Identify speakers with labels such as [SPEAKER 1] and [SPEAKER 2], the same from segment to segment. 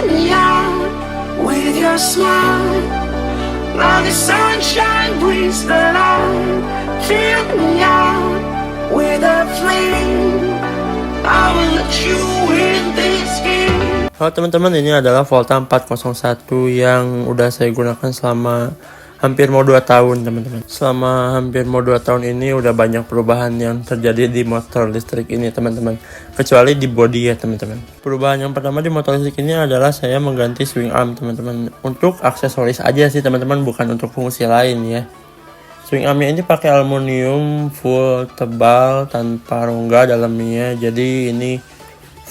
[SPEAKER 1] me out with your smile. Now the sunshine brings the light. Fill me out with a flame. I will let you in this game.
[SPEAKER 2] Halo teman-teman, ini adalah Volta 401 yang udah saya gunakan selama hampir mau 2 tahun teman-teman. Selama hampir mau 2 tahun ini udah banyak perubahan yang terjadi di motor listrik ini teman-teman. Kecuali di bodi ya teman-teman. Perubahan yang pertama di motor listrik ini adalah saya mengganti swing arm teman-teman. Untuk aksesoris aja sih teman-teman, bukan untuk fungsi lain ya. Swing armnya ini pakai aluminium full tebal tanpa rongga dalamnya. Jadi ini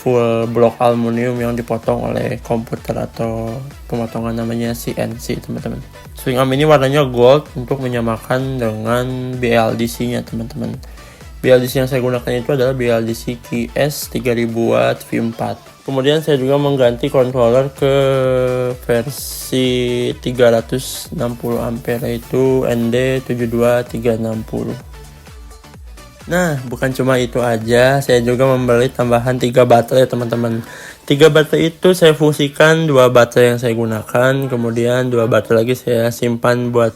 [SPEAKER 2] full blok aluminium yang dipotong oleh komputer atau pemotongan namanya CNC teman-teman. Swing arm ini warnanya gold untuk menyamakan dengan BLDC-nya teman-teman. BLDC yang saya gunakan itu adalah BLDC QS 3000 watt V4. Kemudian saya juga mengganti controller ke versi 360 ampere yaitu ND72360. Nah, bukan cuma itu aja, saya juga membeli tambahan 3 baterai teman-teman. 3 baterai itu saya fungsikan 2 baterai yang saya gunakan, kemudian 2 baterai lagi saya simpan buat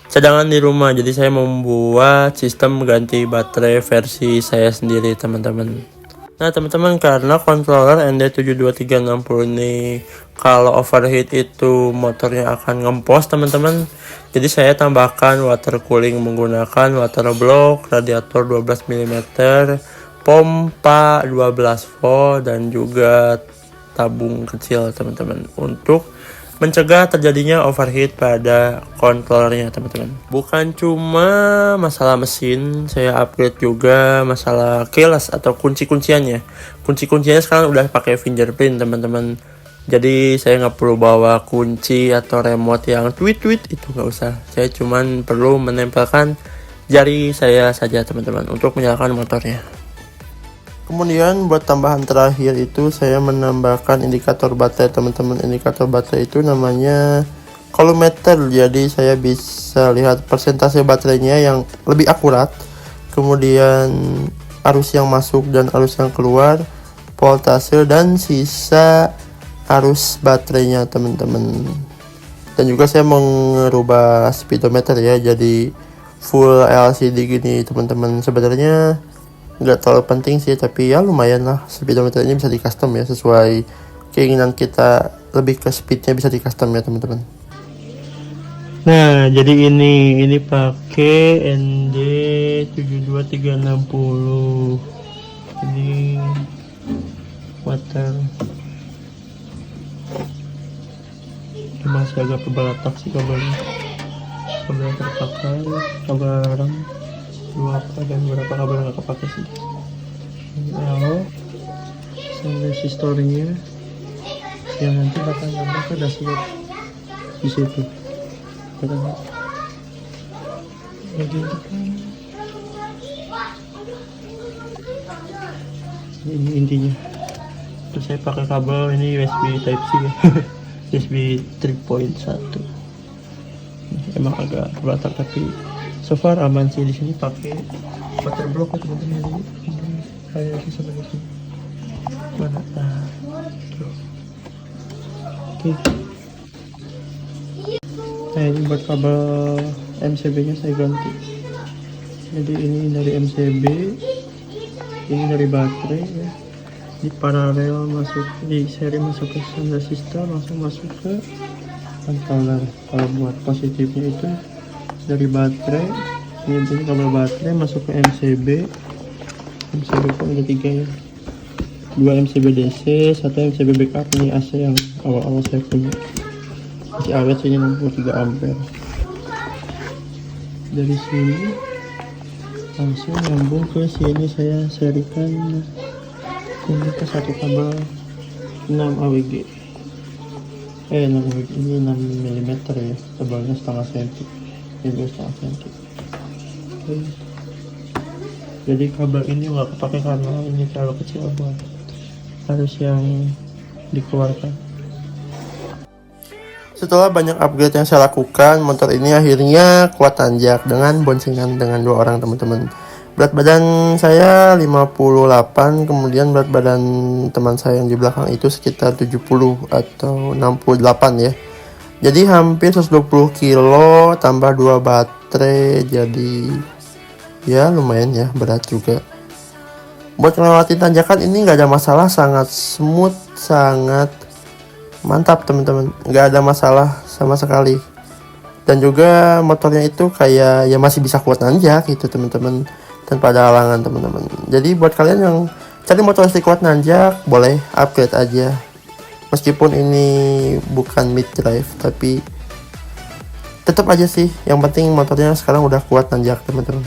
[SPEAKER 2] cadangan di rumah. Jadi saya membuat sistem ganti baterai versi saya sendiri teman-teman. Nah teman-teman, karena controller ND72360 ini kalau overheat itu motornya akan ngempos teman-teman. Jadi saya tambahkan water cooling menggunakan water block, radiator 12 mm, pompa 12 volt dan juga tabung kecil teman-teman untuk mencegah terjadinya overheat pada controllernya teman-teman. Bukan cuma masalah mesin, saya upgrade juga masalah keyless atau kunci-kunciannya. Kunci-kunciannya sekarang udah pakai fingerprint teman-teman. Jadi saya nggak perlu bawa kunci atau remote yang tweet itu nggak usah. Saya cuman perlu menempelkan jari saya saja teman-teman untuk menyalakan motornya. Kemudian buat tambahan terakhir itu saya menambahkan indikator baterai teman-teman. Indikator baterai itu namanya coulometer. Jadi saya bisa lihat persentase baterainya yang lebih akurat. Kemudian arus yang masuk dan arus yang keluar, voltase dan sisa arus baterainya teman-teman. Dan juga saya mengubah speedometer ya, jadi full LCD gini teman-teman. Sebenarnya nggak terlalu penting sih, tapi ya lumayan lah. Speedometer ini bisa di custom ya, sesuai keinginan kita. Lebih ke speednya bisa di custom ya teman-teman. Nah jadi ini pakai ND72360. Ini water masih agak perbalatak sih kabelnya. Kabel yang terpakai, kabel RAM 2 dan beberapa kabel yang nggak kepake sih. Ini L sama resistornya yang nanti bakal nambah ke dashboard di situ. Bagian depan ini intinya. Terus saya pakai kabel ini USB Type C ya. USB 3.1. Emang agak berbatakan tapi so far aman sih. Di sini pakai water block ya teman-teman. Kayak sih seperti ini. Mana? Oke. Nah ini buat kabel MCB nya saya ganti. Jadi ini dari MCB, ini dari baterai ya. Di paralel masuk, di seri masuk ke sound resistor, langsung masuk ke controller. Kalau buat positifnya itu dari baterai, ini kabel baterai masuk ke MCB pun ada 3 ya, 2 MCB DC, 1 MCB backup. Ini AC yang awal-awal saya punya, masih awet sih, ini 63 ampere. Dari sini langsung nyambung ke sini, saya serikan ini ke satu kabel 6 AWG. 6 AWG ini 6 mm ya, tebalnya setengah senti, ini 1/2 senti. Jadi kabel ini nggak kepake karena ini terlalu kecil buat arus yang dikeluarkan. Setelah banyak upgrade yang saya lakukan, motor ini akhirnya kuat tanjak dengan boncengan dengan 2 orang teman-teman. Berat badan saya 58, kemudian berat badan teman saya yang di belakang itu sekitar 70 atau 68 ya. Jadi hampir 120 kilo tambah 2 baterai, jadi ya lumayan ya, berat juga. Buat melewati tanjakan ini nggak ada masalah, sangat smooth, sangat mantap teman-teman, nggak ada masalah sama sekali. Dan juga motornya itu kayak ya masih bisa kuat nanjak gitu teman-teman, tanpa ada halangan teman-teman. Jadi buat kalian yang cari motor listrik kuat nanjak, boleh upgrade aja. Meskipun ini bukan mid drive, tapi tetap aja sih, yang penting motornya sekarang udah kuat nanjak teman-teman.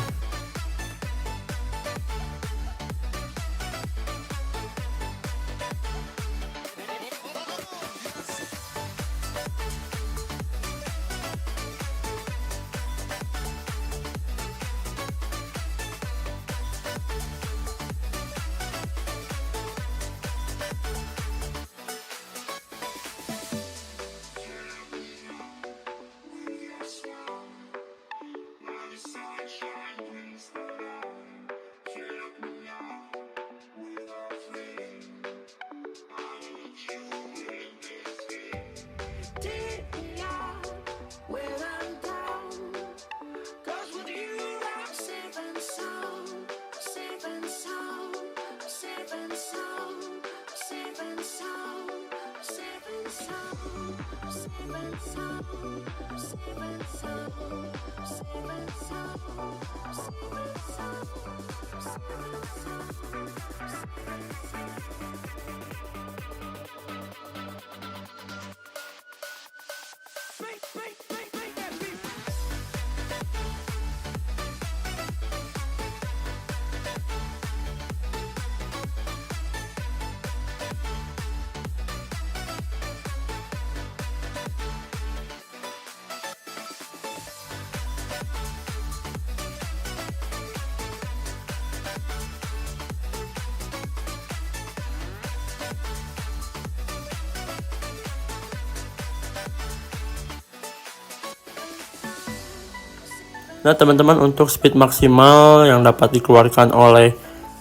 [SPEAKER 2] Nah teman-teman, untuk speed maksimal yang dapat dikeluarkan oleh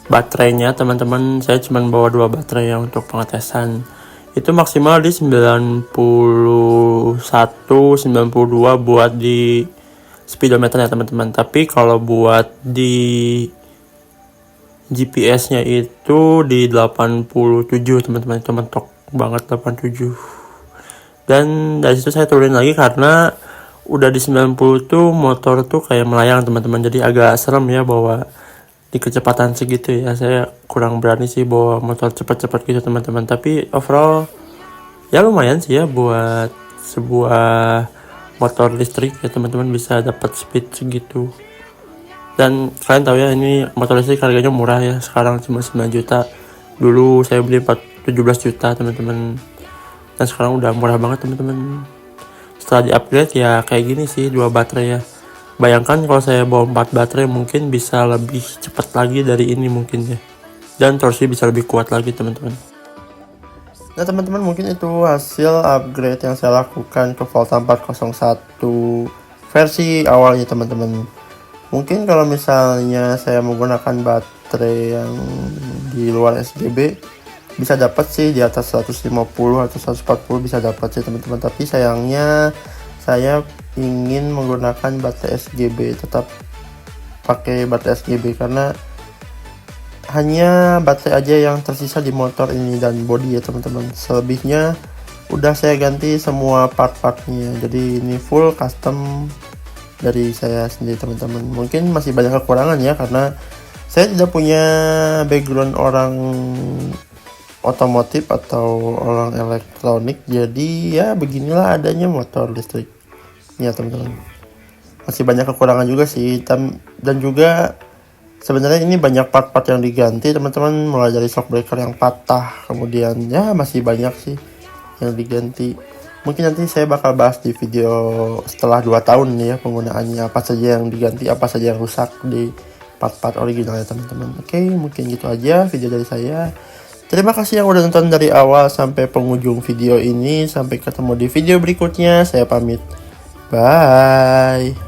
[SPEAKER 2] baterainya teman-teman, saya cuma bawa 2 baterai ya untuk pengetesan. Itu maksimal di 91, 92 buat di speedometer ya teman-teman. Tapi kalau buat di GPS-nya itu di 87 teman-teman, itu mentok banget 87. Dan dari situ saya turunin lagi karena udah di 90 tuh motor tuh kayak melayang teman-teman, jadi agak serem ya bawa di kecepatan segitu ya. Saya kurang berani sih bawa motor cepat-cepat gitu teman-teman, tapi overall ya lumayan sih ya buat sebuah motor listrik ya teman-teman, bisa dapat speed segitu. Dan kalian tahu ya, ini motor listrik harganya murah ya, sekarang cuma 9 juta. Dulu saya beli 17 juta teman-teman, dan sekarang udah murah banget teman-teman. Setelah di upgrade ya kayak gini sih, 2 baterai ya. Bayangkan kalau saya bawa 4 baterai mungkin bisa lebih cepat lagi dari ini mungkin ya, dan torsi bisa lebih kuat lagi teman-teman. Nah teman-teman, mungkin itu hasil upgrade yang saya lakukan ke Volta 401 versi awalnya teman-teman. Mungkin kalau misalnya saya menggunakan baterai yang di luar SGB bisa dapat sih di atas 150 atau 140 bisa dapat sih teman-teman. Tapi sayangnya saya ingin menggunakan baterai SGB, tetap pakai baterai SGB karena hanya baterai aja yang tersisa di motor ini dan bodi ya teman-teman. Selebihnya udah saya ganti semua part-partnya, jadi ini full custom dari saya sendiri teman-teman. Mungkin masih banyak kekurangan ya, karena saya tidak punya background orang otomotif atau orang elektronik, jadi ya beginilah adanya motor listrik ya teman-teman. Masih banyak kekurangan juga sih, dan juga sebenarnya ini banyak part-part yang diganti teman-teman, mulai dari shock breaker yang patah, kemudian ya masih banyak sih yang diganti. Mungkin nanti saya bakal bahas di video setelah 2 tahun nih ya penggunaannya, apa saja yang diganti, apa saja yang rusak di part-part original ya teman-teman. Oke, mungkin gitu aja video dari saya. Terima kasih yang udah nonton dari awal sampai penghujung video ini. Sampai ketemu di video berikutnya. Saya pamit. Bye.